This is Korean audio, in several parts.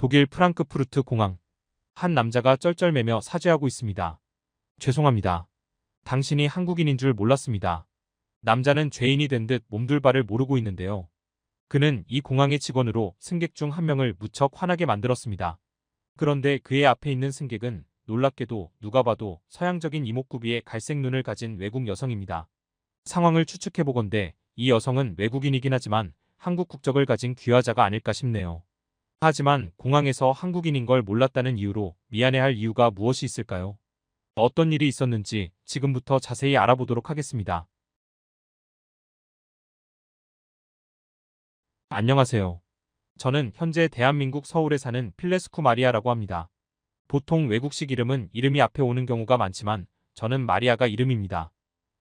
독일 프랑크푸르트 공항. 한 남자가 쩔쩔매며 사죄하고 있습니다. 죄송합니다. 당신이 한국인인 줄 몰랐습니다. 남자는 죄인이 된 듯 몸둘 바를 모르고 있는데요. 그는 이 공항의 직원으로 승객 중 한 명을 무척 화나게 만들었습니다. 그런데 그의 앞에 있는 승객은 놀랍게도 누가 봐도 서양적인 이목구비의 갈색 눈을 가진 외국 여성입니다. 상황을 추측해보건대 이 여성은 외국인이긴 하지만 한국 국적을 가진 귀화자가 아닐까 싶네요. 하지만 공항에서 한국인인 걸 몰랐다는 이유로 미안해할 이유가 무엇이 있을까요? 어떤 일이 있었는지 지금부터 자세히 알아보도록 하겠습니다. 안녕하세요. 저는 현재 대한민국 서울에 사는 필레스쿠 마리아라고 합니다. 보통 외국식 이름이 앞에 오는 경우가 많지만 저는 마리아가 이름입니다.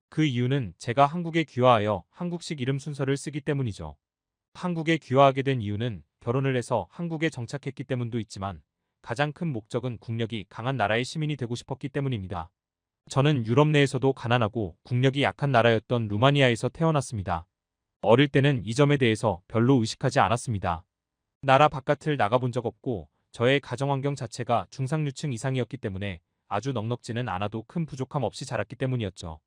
그 이유는 제가 한국에 귀화하여 한국식 이름 순서를 쓰기 때문이죠. 한국에 귀화하게 된 이유는 결혼을 해서 한국에 정착했기 때문도 있지만 가장 큰 목적은 국력이 강한 나라의 시민이 되고 싶었기 때문입니다. 저는 유럽 내에서도 가난하고 국력이 약한 나라였던 루마니아에서 태어났습니다. 어릴 때는 이 점에 대해서 별로 의식하지 않았습니다. 나라 바깥을 나가본 적 없고 저의 가정환경 자체가 중상류층 이상이었기 때문에 아주 넉넉지는 않아도 큰 부족함 없이 자랐기 때문이었죠.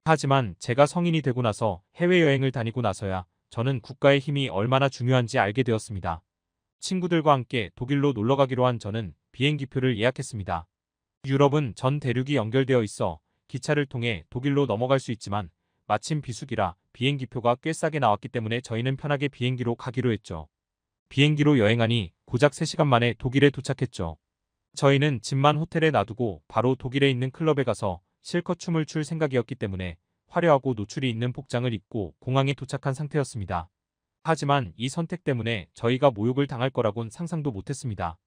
하지만 제가 성인이 되고 나서 해외여행을 다니고 나서야 저는 국가의 힘이 얼마나 중요한지 알게 되었습니다. 친구들과 함께 독일로 놀러가기로 한 저는 비행기표를 예약했습니다. 유럽은 전 대륙이 연결되어 있어 기차를 통해 독일로 넘어갈 수 있지만 마침 비수기라 비행기표가 꽤 싸게 나왔기 때문에 저희는 편하게 비행기로 가기로 했죠. 비행기로 여행하니 고작 3시간 만에 독일에 도착했죠. 저희는 짐만 호텔에 놔두고 바로 독일에 있는 클럽에 가서 실컷 춤을 출 생각이었기 때문에 화려하고 노출이 있는 복장을 입고 공항에 도착한 상태였습니다. 하지만 이 선택 때문에 저희가 모욕을 당할 거라곤 상상도 못했습니다.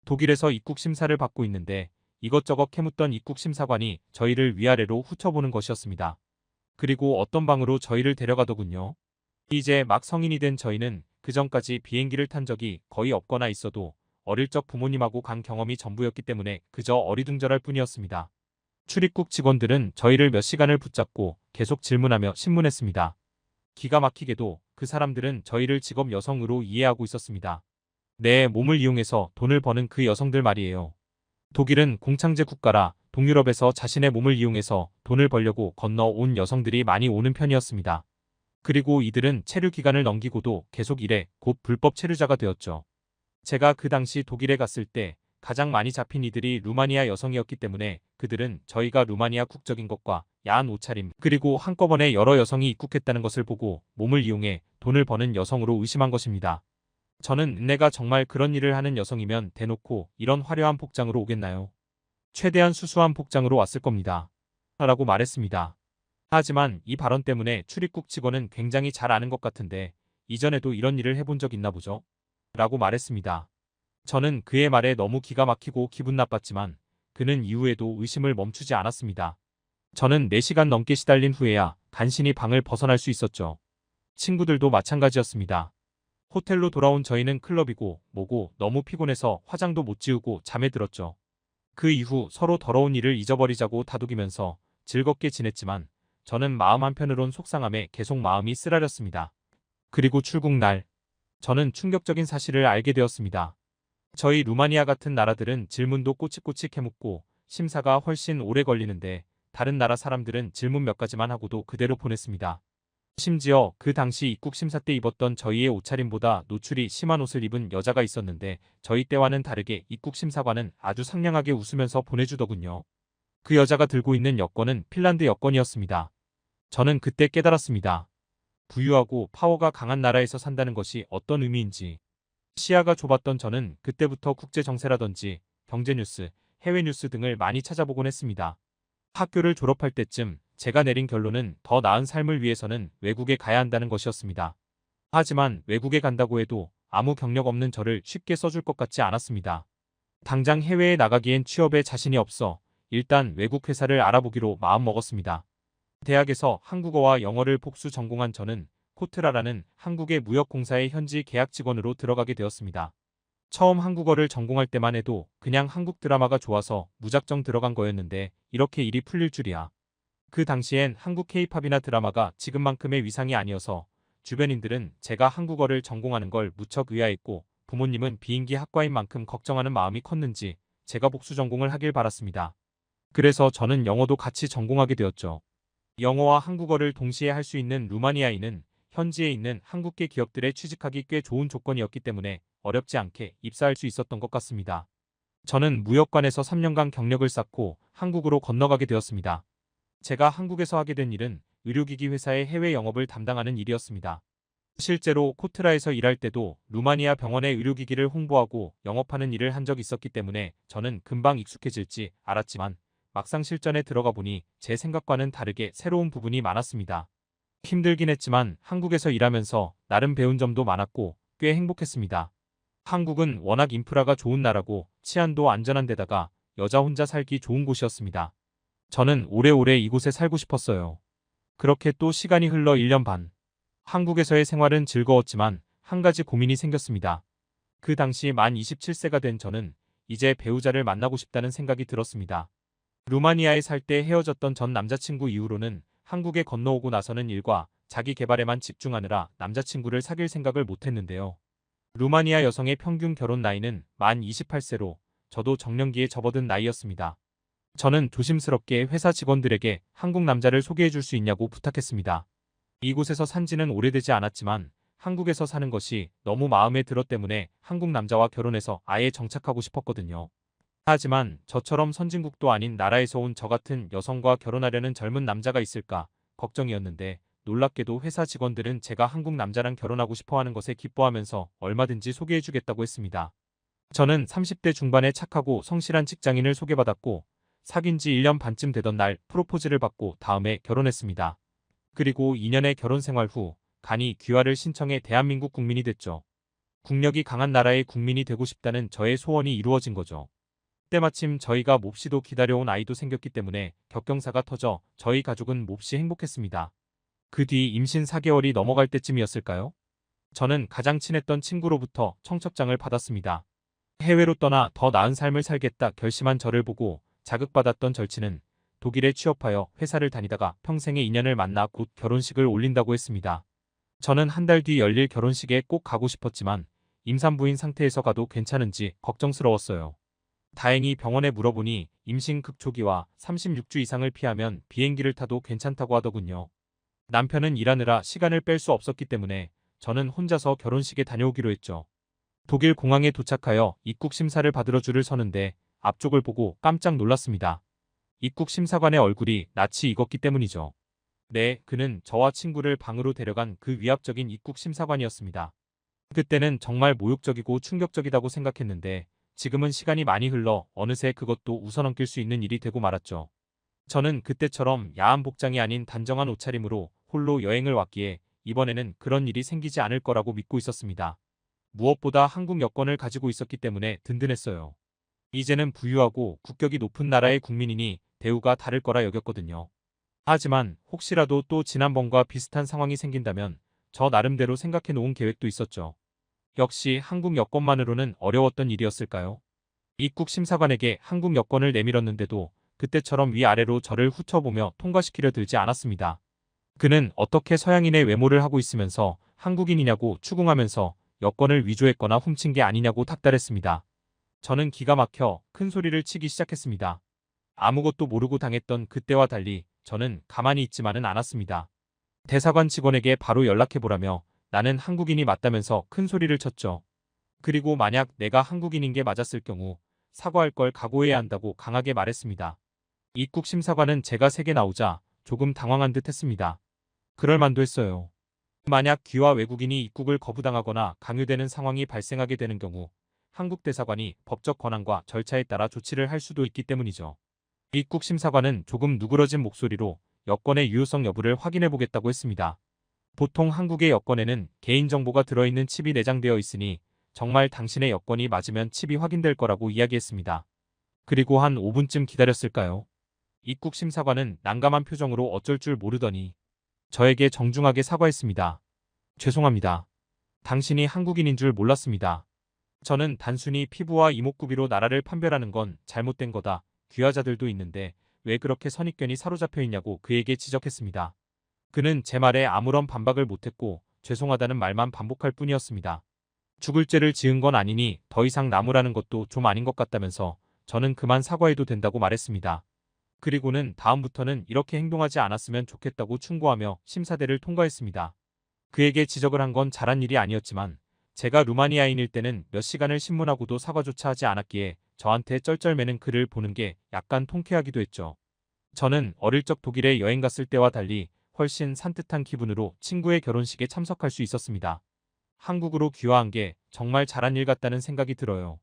독일에서 입국 심사를 받고 있는데 이것저것 캐묻던 입국 심사관이 저희를 위아래로 훑어보는 것이었습니다. 그리고 어떤 방으로 저희를 데려가더군요. 이제 막 성인이 된 저희는 그전까지 비행기를 탄 적이 거의 없거나 있어도 어릴 적 부모님하고 간 경험이 전부였기 때문에 그저 어리둥절할 뿐이었습니다. 출입국 직원들은 저희를 몇 시간을 붙잡고 계속 질문하며 신문했습니다. 기가 막히게도 그 사람들은 저희를 직업 여성으로 이해하고 있었습니다. 내 몸을 이용해서 돈을 버는 그 여성들 말이에요. 독일은 공창제 국가라 동유럽에서 자신의 몸을 이용해서 돈을 벌려고 건너온 여성들이 많이 오는 편이었습니다. 그리고 이들은 체류 기간을 넘기고도 계속 일해 곧 불법 체류자가 되었죠. 제가 그 당시 독일에 갔을 때 가장 많이 잡힌 이들이 루마니아 여성이었기 때문에 그들은 저희가 루마니아 국적인 것과 야한 옷차림 그리고 한꺼번에 여러 여성이 입국했다는 것을 보고 몸을 이용해 돈을 버는 여성으로 의심한 것입니다. 저는 내가 정말 그런 일을 하는 여성이면 대놓고 이런 화려한 복장으로 오겠나요? 최대한 수수한 복장으로 왔을 겁니다. 라고 말했습니다. 하지만 이 발언 때문에 출입국 직원은 굉장히 잘 아는 것 같은데 이전에도 이런 일을 해본 적 있나 보죠? 라고 말했습니다. 저는 그의 말에 너무 기가 막히고 기분 나빴지만 그는 이후에도 의심을 멈추지 않았습니다. 저는 4시간 넘게 시달린 후에야 간신히 방을 벗어날 수 있었죠. 친구들도 마찬가지였습니다. 호텔로 돌아온 저희는 클럽이고 뭐고 너무 피곤해서 화장도 못 지우고 잠에 들었죠. 그 이후 서로 더러운 일을 잊어버리자고 다독이면서 즐겁게 지냈지만 저는 마음 한편으론 속상함에 계속 마음이 쓰라렸습니다. 그리고 출국 날 저는 충격적인 사실을 알게 되었습니다. 저희 루마니아 같은 나라들은 질문도 꼬치꼬치 캐묻고 심사가 훨씬 오래 걸리는데 다른 나라 사람들은 질문 몇 가지만 하고도 그대로 보냈습니다. 심지어 그 당시 입국 심사 때 입었던 저희의 옷차림보다 노출이 심한 옷을 입은 여자가 있었는데 저희 때와는 다르게 입국 심사관은 아주 상냥하게 웃으면서 보내주더군요. 그 여자가 들고 있는 여권은 핀란드 여권이었습니다. 저는 그때 깨달았습니다. 부유하고 파워가 강한 나라에서 산다는 것이 어떤 의미인지. 시야가 좁았던 저는 그때부터 국제 정세라든지 경제 뉴스, 해외 뉴스 등을 많이 찾아보곤 했습니다. 학교를 졸업할 때쯤 제가 내린 결론은 더 나은 삶을 위해서는 외국에 가야 한다는 것이었습니다. 하지만 외국에 간다고 해도 아무 경력 없는 저를 쉽게 써줄 것 같지 않았습니다. 당장 해외에 나가기엔 취업에 자신이 없어 일단 외국 회사를 알아보기로 마음먹었습니다. 대학에서 한국어와 영어를 복수 전공한 저는 코트라라는 한국의 무역공사의 현지 계약 직원으로 들어가게 되었습니다. 처음 한국어를 전공할 때만 해도 그냥 한국 드라마가 좋아서 무작정 들어간 거였는데 이렇게 일이 풀릴 줄이야. 그 당시엔 한국 K-팝이나 드라마가 지금만큼의 위상이 아니어서 주변인들은 제가 한국어를 전공하는 걸 무척 의아했고 부모님은 비인기 학과인 만큼 걱정하는 마음이 컸는지 제가 복수 전공을 하길 바랐습니다. 그래서 저는 영어도 같이 전공하게 되었죠. 영어와 한국어를 동시에 할 수 있는 루마니아인은 현지에 있는 한국계 기업들에 취직하기 꽤 좋은 조건이었기 때문에 어렵지 않게 입사할 수 있었던 것 같습니다. 저는 무역관에서 3년간 경력을 쌓고 한국으로 건너가게 되었습니다. 제가 한국에서 하게 된 일은 의료기기 회사의 해외 영업을 담당하는 일이었습니다. 실제로 코트라에서 일할 때도 루마니아 병원의 의료기기를 홍보하고 영업하는 일을 한 적이 있었기 때문에 저는 금방 익숙해질지 알았지만 막상 실전에 들어가 보니 제 생각과는 다르게 새로운 부분이 많았습니다. 힘들긴 했지만 한국에서 일하면서 나름 배운 점도 많았고 꽤 행복했습니다. 한국은 워낙 인프라가 좋은 나라고 치안도 안전한 데다가 여자 혼자 살기 좋은 곳이었습니다. 저는 오래오래 이곳에 살고 싶었어요. 그렇게 또 시간이 흘러 1년 반. 한국에서의 생활은 즐거웠지만 한 가지 고민이 생겼습니다. 그 당시 만 27세가 된 저는 이제 배우자를 만나고 싶다는 생각이 들었습니다. 루마니아에 살 때 헤어졌던 전 남자친구 이후로는 한국에 건너오고 나서는 일과 자기 개발에만 집중하느라 남자친구를 사귈 생각을 못했는데요. 루마니아 여성의 평균 결혼 나이는 만 28세로 저도 정년기에 접어든 나이였습니다. 저는 조심스럽게 회사 직원들에게 한국 남자를 소개해 줄 수 있냐고 부탁했습니다. 이곳에서 산 지는 오래되지 않았지만 한국에서 사는 것이 너무 마음에 들었 때문에 한국 남자와 결혼해서 아예 정착하고 싶었거든요. 하지만 저처럼 선진국도 아닌 나라에서 온 저 같은 여성과 결혼하려는 젊은 남자가 있을까 걱정이었는데 놀랍게도 회사 직원들은 제가 한국 남자랑 결혼하고 싶어하는 것에 기뻐하면서 얼마든지 소개해주겠다고 했습니다. 저는 30대 중반에 착하고 성실한 직장인을 소개받았고 사귄 지 1년 반쯤 되던 날 프로포즈를 받고 다음에 결혼했습니다. 그리고 2년의 결혼 생활 후 간이 귀화를 신청해 대한민국 국민이 됐죠. 국력이 강한 나라의 국민이 되고 싶다는 저의 소원이 이루어진 거죠. 때마침 저희가 몹시도 기다려온 아이도 생겼기 때문에 격경사가 터져 저희 가족은 몹시 행복했습니다. 그 뒤 임신 4개월이 넘어갈 때쯤이었을까요? 저는 가장 친했던 친구로부터 청첩장을 받았습니다. 해외로 떠나 더 나은 삶을 살겠다 결심한 저를 보고 자극받았던 절친은 독일에 취업하여 회사를 다니다가 평생의 인연을 만나 곧 결혼식을 올린다고 했습니다. 저는 한 달 뒤 열릴 결혼식에 꼭 가고 싶었지만 임산부인 상태에서 가도 괜찮은지 걱정스러웠어요. 다행히 병원에 물어보니 임신 극초기와 36주 이상을 피하면 비행기를 타도 괜찮다고 하더군요. 남편은 일하느라 시간을 뺄 수 없었기 때문에 저는 혼자서 결혼식에 다녀오기로 했죠. 독일 공항에 도착하여 입국 심사를 받으러 줄을 서는데 앞쪽을 보고 깜짝 놀랐습니다. 입국 심사관의 얼굴이 낯이 익었기 때문이죠. 네, 그는 저와 친구를 방으로 데려간 그 위압적인 입국 심사관이었습니다. 그때는 정말 모욕적이고 충격적이다고 생각했는데 지금은 시간이 많이 흘러 어느새 그것도 웃어넘길 수 있는 일이 되고 말았죠. 저는 그때처럼 야한 복장이 아닌 단정한 옷차림으로 홀로 여행을 왔기에 이번에는 그런 일이 생기지 않을 거라고 믿고 있었습니다. 무엇보다 한국 여권을 가지고 있었기 때문에 든든했어요. 이제는 부유하고 국격이 높은 나라의 국민이니 대우가 다를 거라 여겼거든요. 하지만 혹시라도 또 지난번과 비슷한 상황이 생긴다면 저 나름대로 생각해 놓은 계획도 있었죠. 역시 한국 여권만으로는 어려웠던 일이었을까요? 입국 심사관에게 한국 여권을 내밀었는데도 그때처럼 위아래로 저를 훑어보며 통과시키려 들지 않았습니다. 그는 어떻게 서양인의 외모를 하고 있으면서 한국인이냐고 추궁하면서 여권을 위조했거나 훔친 게 아니냐고 닥달했습니다. 저는 기가 막혀 큰 소리를 치기 시작했습니다. 아무것도 모르고 당했던 그때와 달리 저는 가만히 있지만은 않았습니다. 대사관 직원에게 바로 연락해보라며 나는 한국인이 맞다면서 큰 소리를 쳤죠. 그리고 만약 내가 한국인인 게 맞았을 경우 사과할 걸 각오해야 한다고 강하게 말했습니다. 입국 심사관은 제가 세게 나오자 조금 당황한 듯 했습니다. 그럴 만도 했어요. 만약 귀화 외국인이 입국을 거부당하거나 강요되는 상황이 발생하게 되는 경우 한국 대사관이 법적 권한과 절차에 따라 조치를 할 수도 있기 때문이죠. 입국 심사관은 조금 누그러진 목소리로 여권의 유효성 여부를 확인해 보겠다고 했습니다. 보통 한국의 여권에는 개인정보가 들어있는 칩이 내장되어 있으니 정말 당신의 여권이 맞으면 칩이 확인될 거라고 이야기했습니다. 그리고 한 5분쯤 기다렸을까요? 입국 심사관은 난감한 표정으로 어쩔 줄 모르더니 저에게 정중하게 사과했습니다. 죄송합니다. 당신이 한국인인 줄 몰랐습니다. 저는 단순히 피부와 이목구비로 나라를 판별하는 건 잘못된 거다. 귀화자들도 있는데 왜 그렇게 선입견이 사로잡혀 있냐고 그에게 지적했습니다. 그는 제 말에 아무런 반박을 못했고 죄송하다는 말만 반복할 뿐이었습니다. 죽을 죄를 지은 건 아니니 더 이상 나무라는 것도 좀 아닌 것 같다면서 저는 그만 사과해도 된다고 말했습니다. 그리고는 다음부터는 이렇게 행동하지 않았으면 좋겠다고 충고하며 심사대를 통과했습니다. 그에게 지적을 한 건 잘한 일이 아니었지만 제가 루마니아인일 때는 몇 시간을 신문하고도 사과조차 하지 않았기에 저한테 쩔쩔매는 그를 보는 게 약간 통쾌하기도 했죠. 저는 어릴 적 독일에 여행 갔을 때와 달리 훨씬 산뜻한 기분으로 친구의 결혼식에 참석할 수 있었습니다. 한국으로 귀화한 게 정말 잘한 일 같다는 생각이 들어요.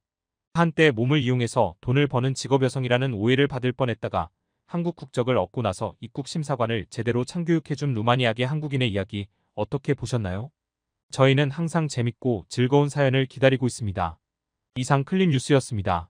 한때 몸을 이용해서 돈을 버는 직업 여성이라는 오해를 받을 뻔했다가 한국 국적을 얻고 나서 입국 심사관을 제대로 참교육해준 루마니아계 한국인의 이야기 어떻게 보셨나요? 저희는 항상 재밌고 즐거운 사연을 기다리고 있습니다. 이상 클립 뉴스였습니다.